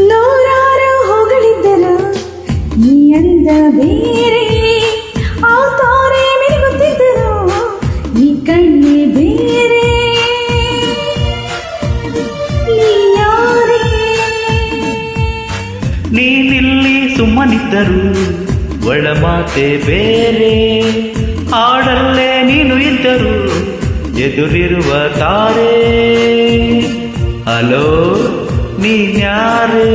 ನೂರಾರು ಹೊಗಳಿದ್ದರು ನೀ ಅಂದ ಬೇರೆ, ಆ ತಾರೆ ಮಿನುಗುತ್ತಿದ್ದರು ನೀ ಕಣ್ಣೆ ಬೇರೆ. ನೀ ಯಾರೇ? ನೀನಿಲ್ಲಿ ಸುಮ್ಮನಿದ್ದರು ಒಳ ಮಾತೆ ಬೇರೆ, ಹಾಡಲ್ಲೇ ನೀನು ಇದ್ದರು ಎದುರಿರುವ ತಾರೆ. ಹಲೋ ನೀನ್ಯಾರೇ?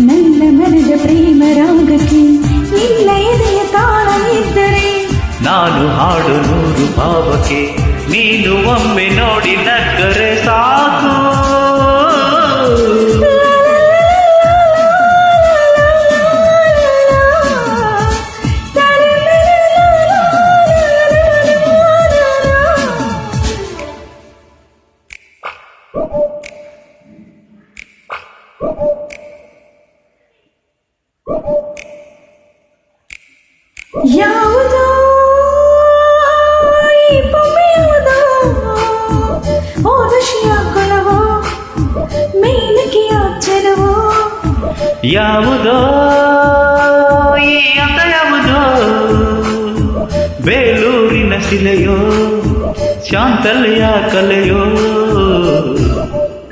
ನನ್ನ ಮನದ ಪ್ರೇಮ ರಾಗಕ್ಕೆ ನಿನ್ನ ಎದೆಯ ತಾಳ ಇದ್ದರೆ, ನಾನು ಹಾಡು ನೂರು ಭಾವಕ್ಕೆ ನೀನು ಒಮ್ಮೆ ನೋಡಿ ನಕ್ಕರೆ ಸಾಕು. ಯಾವುದೋ ಈ ಬೊಮ್ಮೆ ಯಾವುದೋ, ಓದಶಿಯ ಕೊಳವೋ ಮೇಲಕ್ಕೆಯ ಚೆಲವೋ. ಯಾವುದೋ ಈ ಅಂದ ಯಾವುದೋ, ಬೇಲೂರಿನ ಶಿಲೆಯೋ ಶಾಂತಲೆಯ ಕಲೆಯೋ.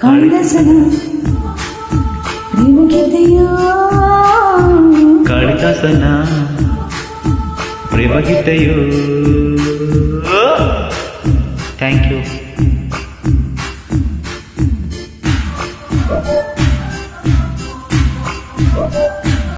ಕಾಳಿದಾಸನ ಪ್ರೇಮಗೀತೆಯೋ, ಕಾಳಿದಾಸನ ಪ್ರೇಮಗೀತೆಯೋ. Thank you.